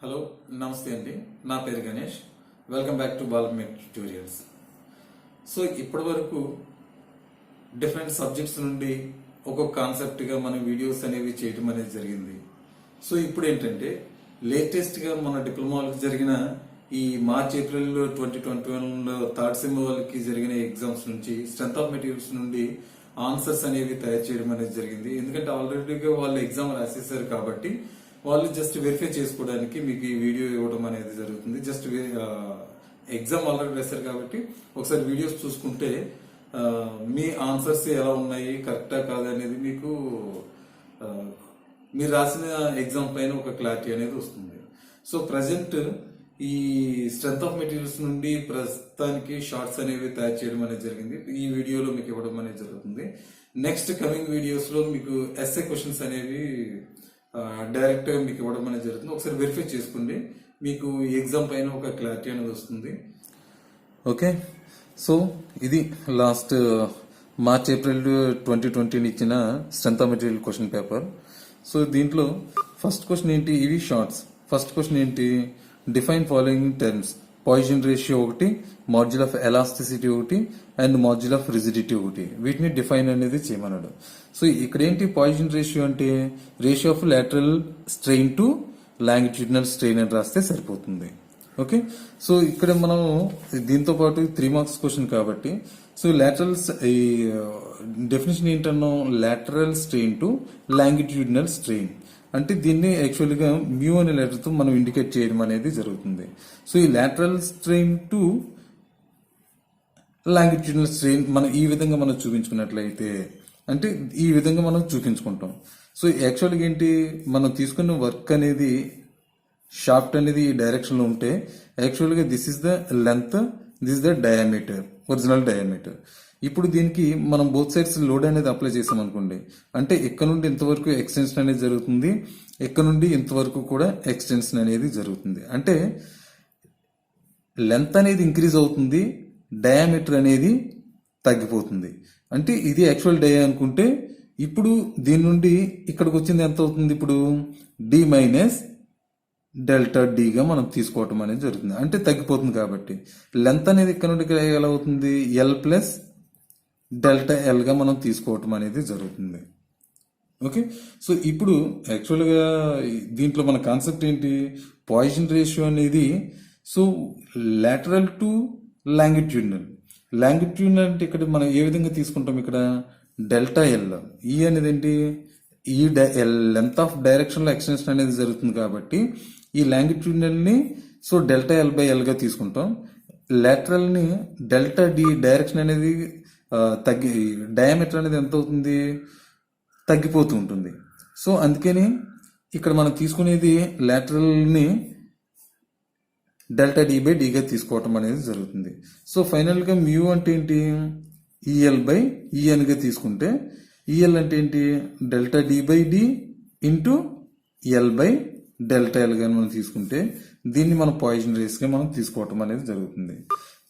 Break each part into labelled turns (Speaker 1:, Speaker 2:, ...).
Speaker 1: Hello నమస్తే అండి. నా పేరు గణేష్. వెల్కమ్ బ్యాక్ టు బాలమేట్ ట్యూటోరియల్స్. సో ఇప్పటి వరకు డిఫరెంట్ సబ్జెక్ట్స్ నుండి ఒక్కొక్క కాన్సెప్ట్గా మనం వీడియోస్ అనేవి చేయడం అనేది జరిగింది. సో ఇప్పుడు ఏంటంటే లేటెస్ట్గా మన డిప్లొమాలకు జరిగిన ఈ మార్చ్ ఏప్రిల్ 2021 థర్డ్ సెమ్ వాళ్ళకి జరిగిన ఎగ్జామ్స్ నుంచి స్ట్రెంత్ ఆఫ్ మెటీరియల్స్ నుండి ఆన్సర్స్ అనేవి తయారు చేయడం అనేది జరిగింది. ఎందుకంటే ఆల్రెడీగా వాళ్ళు ఎగ్జామ్ రాసేసారు కాబట్టి వాళ్ళు జస్ట్ వెరిఫై చేసుకోవడానికి మీకు ఈ వీడియో ఇవ్వడం అనేది జరుగుతుంది. జస్ట్ ఎగ్జామ్ ఆల్రెడీ రాశారు కాబట్టి ఒకసారి వీడియోస్ చూసుకుంటే మీ ఆన్సర్స్ ఎలా ఉన్నాయి, కరెక్టా కాదా అనేది మీకు మీరు రాసిన ఎగ్జామ్ పైన ఒక క్లారిటీ అనేది వస్తుంది. సో ప్రజెంట్ ఈ స్ట్రెంత్ ఆఫ్ మెటీరియల్స్ నుండి ప్రస్తుతానికి షార్ట్స్ అనేవి తయారు చేయడం అనేది జరిగింది. ఈ వీడియోలో మీకు ఇవ్వడం అనేది జరుగుతుంది. నెక్స్ట్ కమింగ్ వీడియోస్ లో మీకు ఎస్ఏ క్వశ్చన్స్ అనేవి డైరెక్ట్ గా మీకు ఇవ్వడం అనేది జరుగుతుంది. ఒకసారి వెరిఫై చేసుకోండి, మీకు ఎగ్జామ్ పైన ఒక క్లారిటీ అనేది వస్తుంది. ఓకే, సో ఇది లాస్ట్ మార్చ్ ఏప్రిల్ 2020 ఇచ్చిన strength of material question paper. So దీంట్లో ఫస్ట్ క్వశ్చన్ ఏంటి, ఇవి షార్ట్స్. ఫస్ట్ క్వశ్చన్ ఏంటి, define following terms. Poison ratio ఒకటి, మాడ్యుల్ ఆఫ్ ఎలాస్టిసిటీ ఒకటి అండ్ మాడ్యుల్ ఆఫ్ రిజిడిటీ ఒకటి. వీటిని డిఫైన్ అనేది చేయమన్నాడు. సో ఇక్కడ ఏంటి పాయిజన్ రేషియో అంటే ratio of lateral strain to longitudinal strain అని రాస్తే సరిపోతుంది. ఓకే, సో ఇక్కడ మనం దీంతో పాటు 3 మార్క్స్ క్వశ్చన్ కాబట్టి సో లాటరల్ ఈ డెఫినేషన్ ఏంటన్నాం, lateral strain to longitudinal strain అంటే దీన్ని యాక్చువల్ గా మ్యూ అనే లెటర్ తో మనం ఇండికేట్ చేయడం అనేది జరుగుతుంది. సో ఈ lateral strain to longitudinal strain మనం ఈ విధంగా మనం చూపించుకున్నట్లయితే అంటే ఈ విధంగా మనం చూపించుకుంటాం. సో యాక్చువల్గా ఏంటి, మనం తీసుకున్న వర్క్ అనేది షాఫ్ట్ అనేది ఈ డైరెక్షన్ లో ఉంటే యాక్చువల్గా this is the length, this the diameter, original diameter. ఇప్పుడు దీనికి మనం బోత్ సైడ్స్ లోడ్ అనేది అప్లై చేసాం అనుకోండి, అంటే ఇక్కడ నుండి ఇంతవరకు ఎక్స్టెన్షన్ అనేది జరుగుతుంది, ఇక్కడ నుండి ఇంతవరకు కూడా ఎక్స్టెన్షన్ అనేది జరుగుతుంది. అంటే లెంత్ అనేది ఇంక్రీజ్ అవుతుంది, డయామీటర్ అనేది తగ్గిపోతుంది. అంటే ఇది యాక్చువల్ డయా అనుకుంటే ఇప్పుడు దీని నుండి ఇక్కడికి వచ్చింది ఎంత అవుతుంది, ఇప్పుడు డి మైనస్ డెల్టా డిగా మనం తీసుకోవటం అనేది జరుగుతుంది. అంటే తగ్గిపోతుంది కాబట్టి లెంత్ అనేది ఇక్కడ నుండి ఎలా అవుతుంది, ఎల్ ప్లస్ డెల్టా ఎల్ గా మనం తీసుకోవటం అనేది జరుగుతుంది. ఓకే, సో ఇప్పుడు యాక్చువల్గా దీంట్లో మన కాన్సెప్ట్ ఏంటి, పాయిజన్ రేషియో అనేది so lateral to longitudinal. Longitudinal అంటే ఇక్కడ మనం ఏ విధంగా తీసుకుంటాం, ఇక్కడ డెల్టా ఎల్. ఈ అనేది ఏంటి, ఈ లెంత్ ఆఫ్ డైరెక్షన్ లో ఎక్స్టెన్షన్ అనేది జరుగుతుంది కాబట్టి ఈ లాంగిట్యూడినల్ ని so delta L by L గా తీసుకుంటాం. లాటరల్ ని డెల్టా డి, డైరెక్షన్ అనేది తగ్గి డయామీటర్ అనేది ఎంత అవుతుంది, తగ్గిపోతూ ఉంటుంది. సో అందుకని ఇక్కడ మనం తీసుకునేది లాటరల్ ని డెల్టా డి బై డిగా తీసుకోవటం అనేది జరుగుతుంది. సో ఫైనల్ గా మ్యూ అంటే ఏంటి, ఈఎల్ బై ఈఎన్ గా తీసుకుంటే ఈఎల్ అంటే ఏంటి, delta D by D into L by delta L గా మనం తీసుకుంటే దీన్ని మనం పాయిజన్ రేస్ గా మనం తీసుకోవటం అనేది జరుగుతుంది.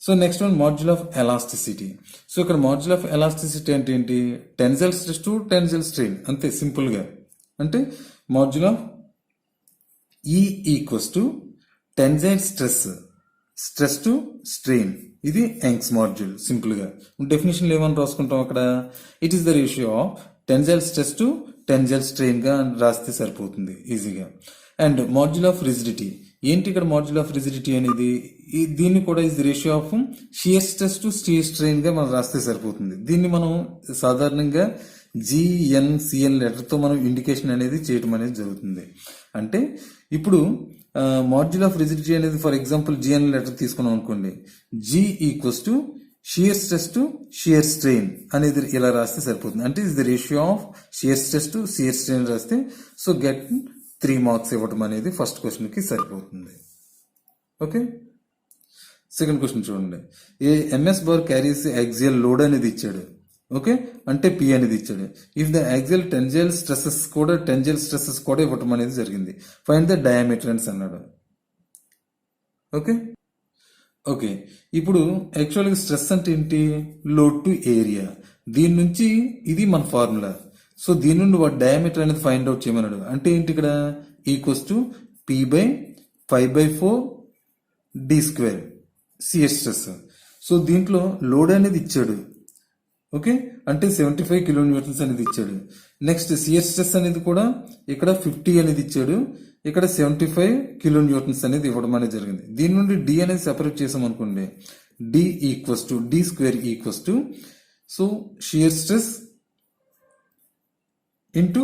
Speaker 1: So next one module of elasticity. So ఇక్కడ మాడ్యుల్ ఆఫ్ ఎలాస్టిసిటీ అంటే ఏంటి, tensile stress to tensile strain, అంతే సింపుల్ గా. అంటే మాడ్యుల్ ఆఫ్ ఈ equals to tensile stress, stress to strain, ఇది యంగ్స్ మాడ్యూల్. సింపుల్ గా డెఫినేషన్ ఏమని రాసుకుంటాం అక్కడ, it is the ratio of tensile stress to tensile strain గా రాస్తే సరిపోతుంది ఈజీగా. అండ్ మాడ్యూల్ ఆఫ్ రిజిడిటీ ఏంటి, ఇక్కడ మాడ్యూల్ ఆఫ్ రిజిడిటీ అనేది దీన్ని కూడా is the ratio of shear stress to shear strain గా మనం రాస్తే సరిపోతుంది. దీన్ని మనం సాధారణంగా జిఎన్సిఎన్ లెటర్ తో మనం ఇండికేషన్ అనేది చేయడం అనేది జరుగుతుంది. అంటే ఇప్పుడు మాడ్యుల్ ఆఫ్ రిజిడిటీ అనేది ఫర్ ఎగ్జాంపుల్ జిఎన్ లెటర్ తీసుకున్నాం అనుకోండి, G equals to shear stress to shear strain అనేది ఇలా రాస్తే సరిపోతుంది. అంటే is the ratio of shear stress to shear strain రాస్తే సో గెట్ 3 మార్క్స్ ఇవ్వడం అనేది ఫస్ట్ క్వశ్చన్ కి సరిపోతుంది. ఓకే, సెకండ్ క్వశ్చన్ చూడండి, a MS bar carries axial load అనేది ఇచ్చాడు. ఓకే, అంటే పి అనేది ఇచ్చాడు. If the axial tensile stresses కూడా ఇవ్వటం అనేది జరిగింది. ఫైండ్ ద డయామీటర్ అన్నాడు. ఓకే ఓకే ఇప్పుడు యాక్చువల్గా స్ట్రెస్ అంటే ఏంటి, లోడ్ టు ఏరియా. దీని నుంచి ఇది మన ఫార్ములా. సో దీని నుండి వాటి డయామీటర్ అనేది ఫైండ్ అవుట్ చేయమన్నాడు. అంటే ఏంటి, ఇక్కడ equals to P by 5/4 D square CS stress. So దీంట్లో లోడ్ అనేది ఇచ్చాడు. ఓకే, అంటే 75 కిలో న్యూటన్స్ అనేది ఇచ్చాడు. నెక్స్ట్ సిఎస్ స్ట్రెస్ అనేది కూడా ఇక్కడ 50 అనేది ఇచ్చాడు, ఇక్కడ 75 కిలో న్యూటన్స్ అనేది ఇవ్వడం అనేది జరిగింది. దీని నుండి డి అనేది సెపరేట్ చేసాం అనుకోండి, D equals to D square equals to so shear stress into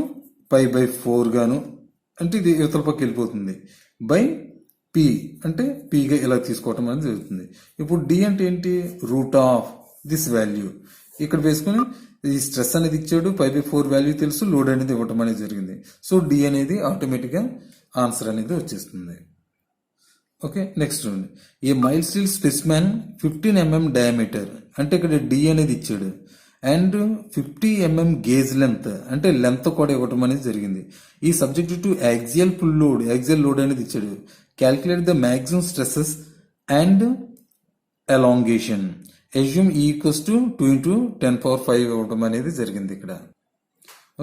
Speaker 1: 5/4 గాను, అంటే ఇది ఇవతల పక్క వెళ్ళిపోతుంది, బై పి అంటే పిగా ఇలా తీసుకోవటం అనేది జరుగుతుంది. ఇప్పుడు డి అంటే ఏంటి, రూట్ ఆఫ్ దిస్ వాల్యూ ఇక్కడ వేసుకుని ఈ స్ట్రెస్ అనేది ఇచ్చాడు, 5/4 వాల్యూ తెలుసు, లోడ్ అనేది ఇవ్వటం అనేది జరిగింది. సో డి అనేది ఆటోమేటిక్గా ఆన్సర్ అనేది వచ్చేస్తుంది. Okay, next a mild steel specimen 15 mm diameter, అంటే ఇక్కడ డి అనేది ఇచ్చాడు, అండ్ 50 mm గేజ్ లెంత్ అంటే లెంత్ కూడా ఇవ్వటం అనేది జరిగింది. ఈ subject to axial pull load, axial load అనేది ఇచ్చాడు. Calculate the maximum stresses and elongation, assume equals to 2 × 10⁵ ఇవ్వడం అనేది జరిగింది ఇక్కడ.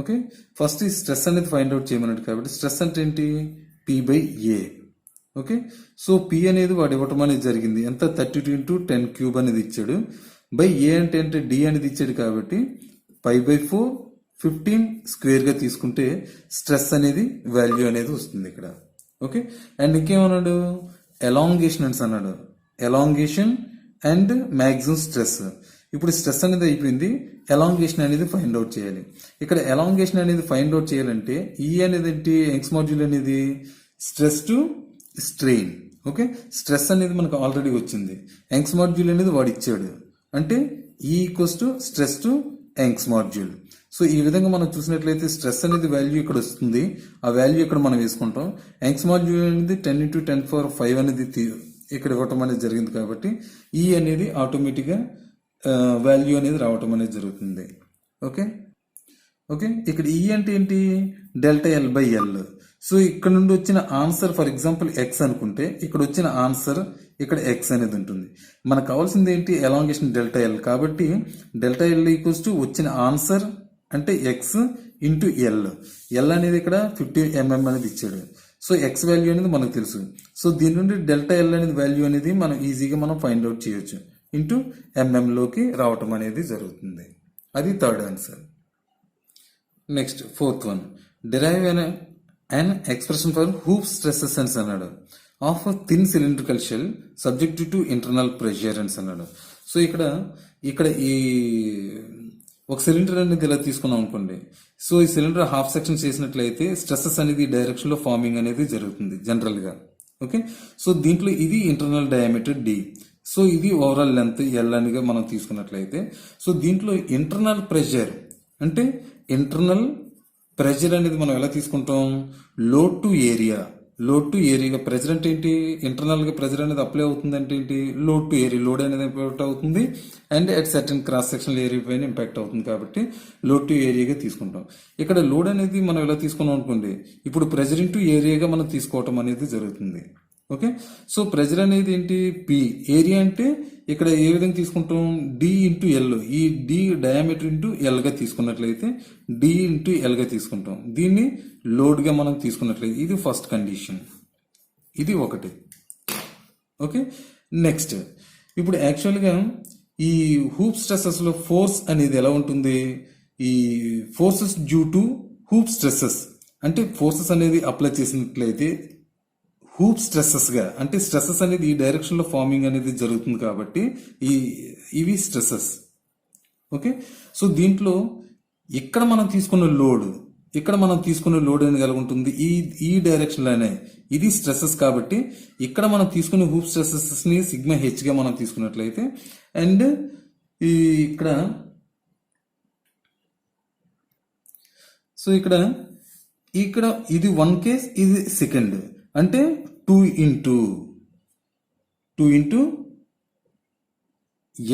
Speaker 1: ఓకే, ఫస్ట్ ఈ స్ట్రెస్ అనేది ఫైండ్ అవుట్ చేయమన్నాడు కాబట్టి స్ట్రెస్ అంటే ఏంటి, P/A. ఓకే, సో పి అనేది వాడు ఇవ్వటం అనేది జరిగింది, ఎంత 32 × 10³ అనేది ఇచ్చాడు, బై ఏ అంటే డి అనేది ఇచ్చాడు కాబట్టి 5/4 15 స్క్వేర్గా తీసుకుంటే స్ట్రెస్ అనేది వాల్యూ అనేది వస్తుంది ఇక్కడ. ఓకే, అండ్ ఇంకేమన్నాడు, ఎలాంగేషన్ అని అన్నాడు, ఎలాంగేషన్ అండ్ మ్యాక్సిమం స్ట్రెస్. ఇప్పుడు స్ట్రెస్ అనేది అయిపోయింది, ఎలాంగేషన్ అనేది ఫైండ్ అవుట్ చేయాలి. ఇక్కడ ఎలాంగేషన్ అనేది ఫైండ్ అవుట్ చేయాలంటే ఈ అనేది ఏంటి, యంగ్స్ మాడ్యూల్ అనేది stress to strain. Okay, stress అనేది మనకు ఆల్రెడీ వచ్చింది, యంగ్స్ మాడ్యూల్ అనేది వాడు ఇచ్చాడు, అంటే ఈ equals to stress to Young's module. So ఈ విధంగా మనం చూసినట్లయితే స్ట్రెస్ అనేది వాల్యూ ఇక్కడ వస్తుంది, ఆ వాల్యూ ఇక్కడ మనం వేసుకుంటాం. యంగ్స్ మాడ్యూల్ అనేది 10 × 10⁵ అనేది ఇక్కడ ఇవ్వటం అనేది జరిగింది కాబట్టి ఈ అనేది ఆటోమేటిక్గా వాల్యూ అనేది రావటం అనేది జరుగుతుంది. ఓకే ఓకే, ఇక్కడ ఈ అంటే ఏంటి, ΔL/L. సో ఇక్కడ నుండి వచ్చిన ఆన్సర్ ఫర్ ఎగ్జాంపుల్ ఎక్స్ అనుకుంటే ఇక్కడ వచ్చిన ఆన్సర్ ఇక్కడ ఎక్స్ అనేది ఉంటుంది. మనకు కావాల్సింది ఏంటి, ఎలాంగేషన్ ΔL, కాబట్టి ΔL ఈక్వల్స్ టు వచ్చిన ఆన్సర్ అంటే ఎక్స్ ఇంటూ ఎల్ అనేది ఇక్కడ 50 mm అనేది ఇచ్చాడు. సో ఎక్స్ వాల్యూ అనేది మనకు తెలుసు, సో దీని నుండి ΔL అనేది వాల్యూ అనేది మనం ఈజీగా మనం ఫైండ్ అవుట్ చేయొచ్చు, ఇంటూ ఎంఎంలోకి రావటం అనేది జరుగుతుంది. అది third answer. Next fourth one, derive an expression for hoop stresses అని అన్నాడు of thin cylindrical shell subject to internal pressure అని అన్నాడు. సో ఇక్కడ ఈ ఒక సిలిండర్ అనేది ఇలా తీసుకున్నాం అనుకోండి, సో ఈ సిలిండర్ హాఫ్ సెక్షన్ చేసినట్లయితే స్ట్రెసెస్ అనేది ఈ డైరెక్షన్ లో ఫార్మింగ్ అనేది జరుగుతుంది జనరల్ గా. ఓకే, సో దీంట్లో ఇది ఇంటర్నల్ డయామీటర్ డి, సో ఇది ఓవరాల్ లెంత్ ఎల్ అనిగా మనం తీసుకున్నట్లయితే, సో దీంట్లో ఇంటర్నల్ ప్రెషర్ అంటే ఇంటర్నల్ ప్రెషర్ అనేది మనం ఎలా తీసుకుంటాం, load to area. Load to area pressure అంటే ఏంటి, ఇంటర్నల్ గా ప్రెషర్ అనేది అప్లై అవుతుంది అంటే ఏంటి, లోడ్ టు ఏరియా, లోడ్ అనేది ఇంపాక్ట్ అవుతుంది and at certain cross section area పైన ఇంపాక్ట్ అవుతుంది కాబట్టి లోడ్ టు ఏరియాగా తీసుకుంటాం. ఇక్కడ లోడ్ అనేది మనం ఎలా తీసుకున్నాం అనుకోండి, ఇప్పుడు ప్రెషర్ ఇంటూ ఏరియాగా మనం తీసుకోవటం అనేది జరుగుతుంది. ఓకే, సో ప్రెషర్ అనేది ఏంటి, పి, ఏరియా అంటే ఇక్కడ ఏ విధంగా తీసుకుంటాం, డి ఇంటూ ఎల్, ఈ డి డయామీటర్ ఇంటూ ఎల్ గా తీసుకున్నట్లయితే డి ఇంటూ ఎల్ గా తీసుకుంటాం. దీన్ని లోడ్ గా మనం తీసుకున్నట్లయితే ఇది ఫస్ట్ కండిషన్, ఇది ఒకటి. ఓకే, నెక్స్ట్ ఇప్పుడు యాక్చువల్గా ఈ హూప్ స్ట్రెసెస్ లో ఫోర్స్ అనేది ఎలా ఉంటుంది, ఈ forces due to hoop stresses అంటే ఫోర్సెస్ అనేది అప్లై చేసినట్లయితే హూప్ స్ట్రెసెస్ గా, అంటే స్ట్రెసెస్ అనేది ఈ డైరెక్షన్ లో ఫార్మింగ్ అనేది జరుగుతుంది కాబట్టి ఇవి స్ట్రెసెస్. ఓకే, సో దీంట్లో ఇక్కడ మనం తీసుకున్న లోడ్ అనేది ఎలా ఉంటుంది, ఈ డైరెక్షన్ లోనే ఇది స్ట్రెసెస్ కాబట్టి ఇక్కడ మనం తీసుకున్న హూప్ స్ట్రెసెస్ ని సిగ్మా హెచ్ గా మనం తీసుకున్నట్లయితే, అండ్ ఇక్కడ సో ఇక్కడ ఇది వన్ కేస్, ఇది సెకండ్, అంటే 2 ఇంటూ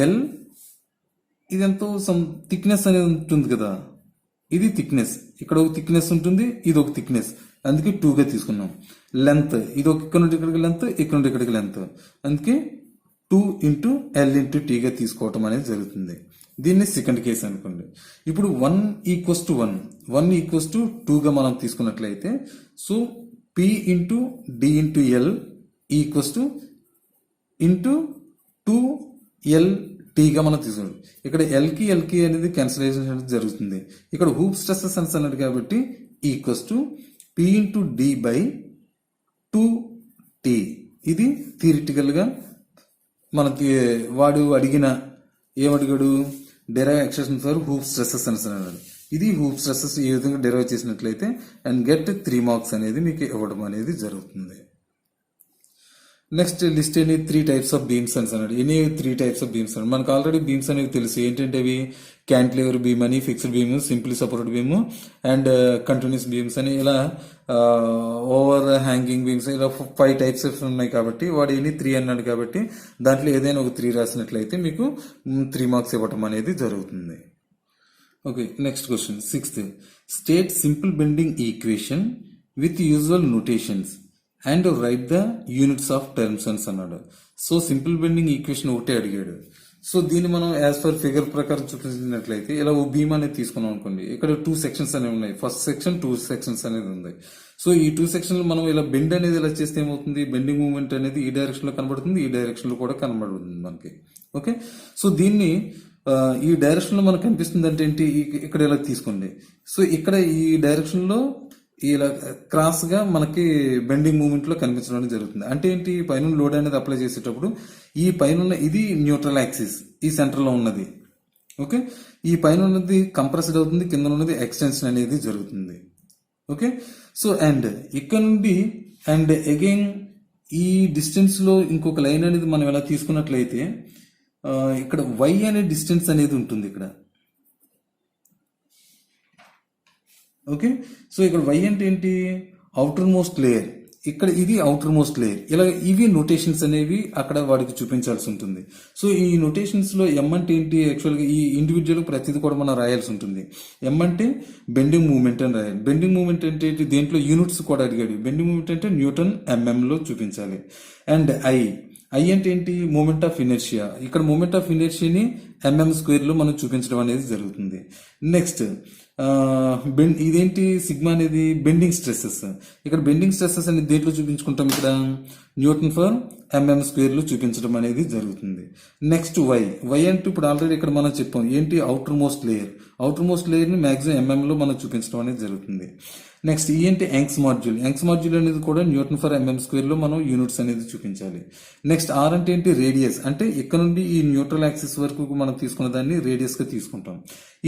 Speaker 1: ఎల్, ఇదంతా సమ్ థిక్నెస్ అనేది ఉంటుంది కదా, ఇది థిక్నెస్, ఇక్కడ ఒక థిక్నెస్ ఉంటుంది, ఇది ఒక థిక్నెస్, అందుకే 2గా తీసుకున్నాం. లెంత్ ఇది ఒక ఇక్కడ నుండి ఇక్కడికి లెంత్, ఇక్కడ నుండి ఇక్కడికి లెంత్, అందుకే 2 ఇంటూ ఎల్ ఇంటూ టీగా తీసుకోవటం అనేది జరుగుతుంది. దీన్ని సెకండ్ కేసు అనుకోండి. ఇప్పుడు 1 = 2గా మనం తీసుకున్నట్లయితే, so P into D into L equals to into 2LTగా మనం తీసుకుంటాం. ఇక్కడ ఎల్కి అనేది క్యాన్సిలేషన్ అనేది జరుగుతుంది. ఇక్కడ హూప్ స్ట్రెస్సెస్ అని అన్నాడు కాబట్టి equals to P into D by 2T. ఇది థియరిటికల్గా మనకి వాడు ఏమడిగాడు, derive expression for hoop stresses అని అన్నాడు. ఇది హూప్ స్ట్రెస్సెస్ ఈ విధంగా డెరైవ్ చేసినట్లయితే అండ్ గెట్ 3 మార్క్స్ అనేది మీకు ఇవ్వడం అనేది జరుగుతుంది. Next list any 3 types of beams అని అన్నాడు. ఎనీ 3 టైప్స్ ఆఫ్ బీమ్స్ అన్నాడు. మనకు ఆల్రెడీ బీమ్స్ అనేవి తెలుసు. ఏంటంటే అవి క్యాంటిలివర్ బీమ్ అని, fixed beam, simply supported beam and continuous beams అని, ఇలా ఓవర్ హ్యాంగింగ్ బీమ్స్, ఇలా 5 టైప్స్ ఉన్నాయి. కాబట్టి వాడు ఎనీ 3 అన్నాడు కాబట్టి దాంట్లో ఏదైనా ఒక 3 రాసినట్లయితే మీకు 3 మార్క్స్ ఇవ్వటం అనేది జరుగుతుంది. Okay, next question 6th. State simple bending equation with usual notations and right the units of terms అని అన్నాడు. సో సింపుల్ బెండింగ్ ఈక్వేషన్ ఒకటే అడిగాడు. సో దీన్ని మనం యాజ్ పర్ ఫిగర్ ప్రకారం చూపించినట్లయితే ఇలా ఓ బీమ్ అనేది తీసుకున్నాం అనుకోండి. ఇక్కడ 2 సెక్షన్స్ అనేవి ఉన్నాయి. ఫస్ట్ సెక్షన్ 2 సెక్షన్స్ అనేది ఉంది. సో ఈ 2 సెక్షన్లు మనం ఇలా బెండ్ అనేది ఇలా చేస్తే ఏమవుతుంది, బెండింగ్ మూవ్మెంట్ అనేది ఈ డైరెక్షన్ లో కనబడుతుంది, ఈ డైరెక్షన్ లో కూడా కనబడుతుంది మనకి. ఓకే, సో దీన్ని ఈ డైరెక్షన్ లో మనకు కనిపిస్తుంది అంటే ఏంటి, ఇక్కడ ఇలా తీసుకోండి. సో ఇక్కడ ఈ డైరెక్షన్ లో ఇలా క్రాస్ గా మనకి బెండింగ్ మూవ్మెంట్ లో కనిపించడం జరుగుతుంది. అంటే ఏంటి, పైన లోడ్ అనేది అప్లై చేసేటప్పుడు ఈ పైన ఇది న్యూట్రల్ యాక్సిస్, ఈ సెంటర్ లో ఉన్నది. ఓకే, ఈ పైన ఉన్నది కంప్రెస్డ్ అవుతుంది, కింద ఉన్నది ఎక్స్టెన్షన్ అనేది జరుగుతుంది. ఓకే, సో అండ్ ఇక్కడ నుండి అండ్ అగైన్ ఈ డిస్టెన్స్ లో ఇంకొక లైన్ అనేది మనం ఎలా తీసుకున్నట్లయితే ఇక్కడ y అనే డిస్టెన్స్ అనేది ఉంటుంది ఇక్కడ. ఓకే, సో ఇక్కడ y అంటే ఏంటి, అవుటర్ మోస్ట్ లేయర్. ఇక్కడ ఇది అవుటర్ మోస్ట్ లేయర్. ఇలా ఇవి నోటేషన్స్ అనేవి అక్కడ వాడికి చూపించాల్సి ఉంటుంది. సో ఈ నోటేషన్స్ లో M అంటే ఏంటి, యాక్చువల్గా ఈ ఇండివిజువల్ ప్రతిదీ కూడా మనం రాయాల్సి ఉంటుంది. M అంటే బెండింగ్ మూవ్మెంట్ అని రాయాలి. బెండింగ్ మూవ్మెంట్ అంటే దేంట్లో యూనిట్స్ కూడా అడిగాడు. బెండింగ్ మూవ్మెంట్ అంటే న్యూటన్ mm లో చూపించాలి. అండ్ I అంటే ఏంటి, మూమెంట్ ఆఫ్ ఇనర్షియా. ఇక్కడ మూమెంట్ ఆఫ్ ఇనర్షియాని mm² లో మనం చూపించడం అనేది జరుగుతుంది. నెక్స్ట్ ఇదేంటి, సిగ్మా అనేది బెండింగ్ స్ట్రెస్సెస్. ఇక్కడ బెండింగ్ స్ట్రెస్సెస్ అనేది దేంట్లో చూపించుకుంటాం, ఇక్కడ న్యూటన్ ఫర్ mm² లో చూపించడం అనేది జరుగుతుంది. నెక్స్ట్ y అంటే ఇప్పుడు ఆల్రెడీ ఇక్కడ మనం చెప్పాం ఏంటి, outer most layer. Outer most layer ని మాక్సిమం mm లో మనం చూపించడం అనేది జరుగుతుంది. నెక్స్ట్ ఈ అంటే యంగ్స్ మాడ్యూల్. యంగ్స్ మాడ్యూల్ అనేది కూడా న్యూటన్ ఫర్ mm² లో మనం యూనిట్స్ అనేది చూపించాలి. నెక్స్ట్ R అంటే ఏంటి, రేడియస్. అంటే ఇక్కడ నుండి ఈ న్యూట్రల్ యాక్సిస్ వరకు మనం తీసుకున్న దాన్ని రేడియస్ గా తీసుకుంటాం.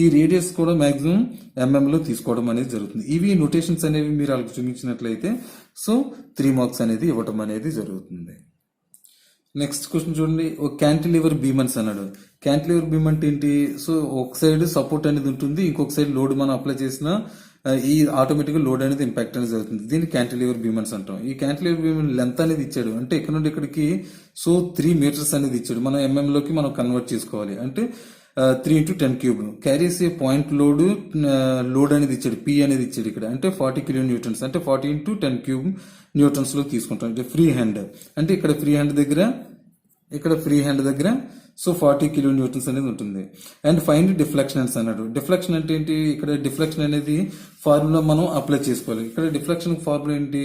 Speaker 1: ఈ రేడియస్ కూడా మాక్సిమం mm లో తీసుకోవడం అనేది జరుగుతుంది. ఇవి నోటేషన్స్ అనేవి మీరు వాళ్ళకి చూపించినట్లయితే సో 3 మార్క్స్ అనేది ఇవ్వటం అనేది జరుగుతుంది. నెక్స్ట్ క్వశ్చన్ చూడండి, ఒక క్యాంటిలివర్ బీమ్ అని అన్నాడు. క్యాంటిలివర్ బీమ్ అంటే ఏంటి, సో ఒక సైడ్ సపోర్ట్ అనేది ఉంటుంది, ఇంకొక సైడ్ లోడ్ మనం అప్లై చేసిన ఈ ఆటోమేటిక్ లోడ్ అనేది ఇంపాక్ట్ అనేది జరుగుతుంది. దీన్ని క్యాంటిలివర్ బీమ్ అని అంటాం. ఈ క్యాంటిలివర్ బీమ్ లెంత్ అనేది ఇచ్చాడు. అంటే ఇక్కడ నుండి ఇక్కడికి సో 3 మీటర్స్ అనేది ఇచ్చాడు. మనం mm లోకి మనం కన్వర్ట్ చేసుకోవాలి. అంటే 3 × 10³ క్యారీస్ ఏ పాయింట్ లోడ్ అనేది ఇచ్చాడు. P అనేది ఇచ్చాడు ఇక్కడ. అంటే 40 కిలో న్యూటన్స్, అంటే 40 × 10³ న్యూటన్స్ లో తీసుకుంటాం. అంటే ఫ్రీ హ్యాండ్, అంటే ఇక్కడ ఫ్రీ హ్యాండ్ దగ్గర సో 40 కిలో న్యూటన్స్ అనేది ఉంటుంది. అండ్ ఫైండ్ డిఫ్లెక్షన్ అని అన్నాడు. డిఫ్లెక్షన్ అంటే ఏంటి, ఇక్కడ డిఫ్లెక్షన్ అనేది ఫార్ములా మనం అప్లై చేసుకోవాలి. ఇక్కడ డిఫ్లెక్షన్ ఫార్ములా ఏంటి,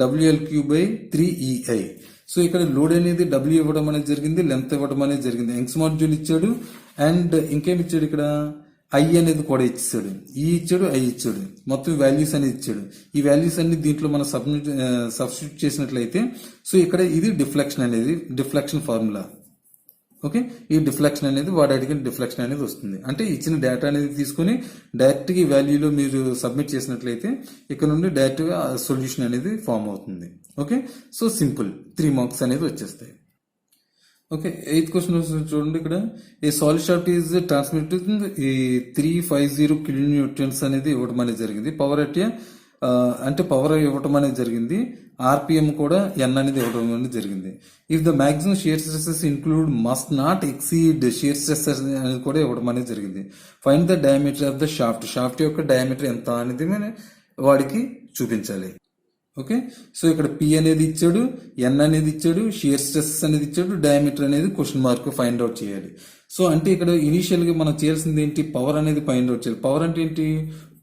Speaker 1: WL3/3EI. సో ఇక్కడ లోడ్ అనేది W ఇవ్వడం అనేది జరిగింది, లెంత్ ఇవ్వడం అనేది జరిగింది. యంగ్స్ మాడ్యూల్ ఇచ్చాడు అండ్ ఇంకేం ఇచ్చాడు, ఇక్కడ I అనేది కూడా ఇచ్చాడు, E ఇచ్చాడు, I ఇచ్చాడు, మొత్తం వాల్యూస్ అనేది ఇచ్చాడు. ఈ వాల్యూస్ అన్ని దీంట్లో మనం సబ్స్టిట్యూట్ చేసినట్లయితే సో ఇక్కడ ఇది డిఫ్లెక్షన్ ఫార్ములా. ఓకే, ఈ డిఫ్లెక్షన్ అనేది వాడు అడిగిన డిఫ్లెక్షన్ అనేది వస్తుంది. అంటే ఇచ్చిన డేటా అనేది తీసుకుని డైరెక్ట్ గా ఈ వాల్యూలో మీరు సబ్మిట్ చేసినట్లయితే ఇక్కడ నుండి డైరెక్ట్ గా సొల్యూషన్ అనేది ఫామ్ అవుతుంది. ఓకే, సో సింపుల్ 3 మార్క్స్ అనేది వచ్చేస్తాయి. ఓకే, 8th క్వశ్చన్ చూడండి. ఇక్కడ a solid shaft is transmitted ఈ 350 కిలో న్యూటన్స్ అనేది ఇవ్వడం అనేది జరిగింది. పవర్ అట్ అంటే పవర్ ఇవ్వటం అనేది జరిగింది. RPM కూడా N అనేది ఇవ్వడం అనేది జరిగింది. If the maximum shear stresses include must not exceed shear stresses అనేది కూడా ఇవ్వడం అనేది జరిగింది. Find the diameter of the shaft యొక్క డయామీటర్ ఎంత అనేది వాడికి చూపించాలి. ఓకే, సో ఇక్కడ P అనేది ఇచ్చాడు, N అనేది ఇచ్చాడు, షియర్ స్ట్రెస్ అనేది ఇచ్చాడు, డయామీటర్ అనేది క్వశ్చన్ మార్క్ ఫైండ్ అవుట్ చేయాలి. సో అంటే ఇక్కడ ఇనిషియల్ గా మనం చేయాల్సింది ఏంటి, పవర్ అనేది ఫైండ్ అవుట్ చేయాలి. పవర్ అంటే ఏంటి,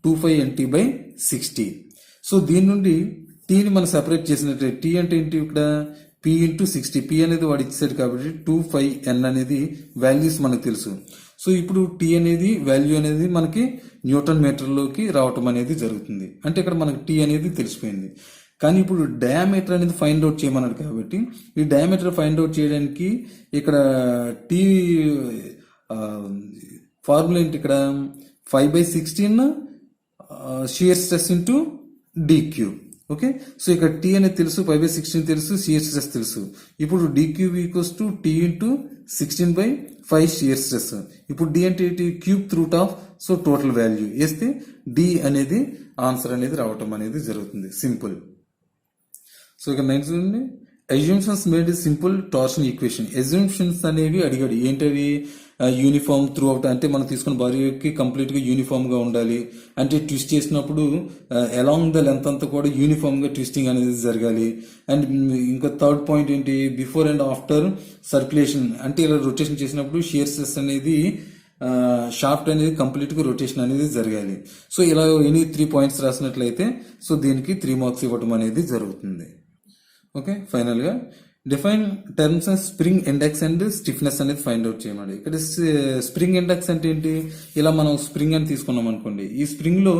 Speaker 1: 25NT/60. సో దీని నుండి T ని మనం సెపరేట్ చేసినట్లయితే T అంటే ఏంటి, ఇక్కడ పి ఇంటూ 60, పి అనేది వాడు ఇచ్చాడు కాబట్టి 25N అనేది వాల్యూస్ మనకు తెలుసు. సో ఇప్పుడు టీ అనేది వాల్యూ అనేది మనకి న్యూటన్ మీటర్లోకి రావటం అనేది జరుగుతుంది. అంటే ఇక్కడ మనకి టీ అనేది తెలిసిపోయింది. కానీ ఇప్పుడు డయామీటర్ అనేది ఫైండ్ అవుట్ చేయమన్నాడు కాబట్టి ఈ డయామీటర్ ఫైండ్ అవుట్ చేయడానికి ఇక్కడ టీ ఫార్ములా ఏంటి, ఇక్కడ 5/16 shear stress into D cube. Okay, so ఇక్కడ టీ అనేది తెలుసు, 5/16 తెలుసు, షియర్ స్ట్రెస్ తెలుసు. ఇప్పుడు D cube equals to T into 16/5 shear stress. ఇప్పుడు డి అంటే ఏంటి, cube root of, so total value వేస్తే డి అనేది ఆన్సర్ అనేది రావటం అనేది జరుగుతుంది. సింపుల్. సో ఇక్కడ నెక్స్ట్ చూడండి, assumptions made simple torsion equation. Assumptions అనేవి అడిగాడు. ఏంటవి, యూనిఫామ్ త్రూ అవుట్, అంటే మనం తీసుకున్న బాడీకి కంప్లీట్ గా యూనిఫామ్ గా ఉండాలి. అంటే ట్విస్ట్ చేసినప్పుడు అలాంగ్ ద లెంత్ అంతా కూడా యూనిఫామ్ గా ట్విస్టింగ్ అనేది జరగాలి. అండ్ ఇంకా థర్డ్ పాయింట్ ఏంటి, బిఫోర్ అండ్ ఆఫ్టర్ సర్క్యులేషన్, అంటే ఇలా రొటేషన్ చేసినప్పుడు షియర్ స్ట్రెస్ అనేది షాఫ్ట్ అనేది కంప్లీట్ గా రొటేషన్ అనేది జరగాలి. సో ఇలా ఎనీ 3 పాయింట్స్ రాసినట్లయితే సో దీనికి 3 మార్క్స్ ఇవ్వడం అనేది జరుగుతుంది. ఓకే, ఫైనల్ గా define terms spring index and stiffness అనేది ఫైండ్ అవుట్ చేయమండి. ఇక్కడ స్ప్రింగ్ ఇండెక్స్ అంటే ఏంటి, ఇలా మనం స్ప్రింగ్ అని తీసుకున్నాం అనుకోండి. ఈ స్ప్రింగ్ లో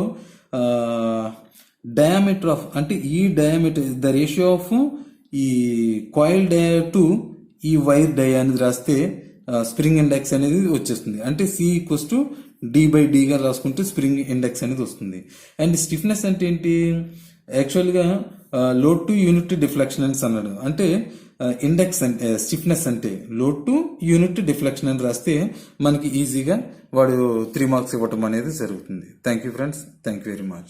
Speaker 1: డయామీటర్ ఆఫ్, అంటే ఈ డయామీటర్ ద రేషియో ఆఫ్ ఈ కాయిల్ డయా టు ఈ వైర్ డయా అనేది రాస్తే స్ప్రింగ్ ఇండెక్స్ అనేది వచ్చేస్తుంది. అంటే సి ఈక్వల్స్ టు డి/డి గా రాసుకుంటే స్ప్రింగ్ ఇండెక్స్ అనేది వస్తుంది. అండ్ స్టిఫ్నెస్ అంటే ఏంటి, యాక్చువల్గా లోడ్ టు యూనిట్ డిఫ్లెక్షన్ అని అన్నాడు. అంటే ఇండెక్స్ అంటే స్టిఫ్నెస్ అంటే లోడ్ టు యూనిట్ డిఫ్లెక్షన్ అని రాస్తే మనకి ఈజీగా వాడు 3 మార్క్స్ ఇవ్వటం అనేది జరుగుతుంది. Thank you friends, thank you very much.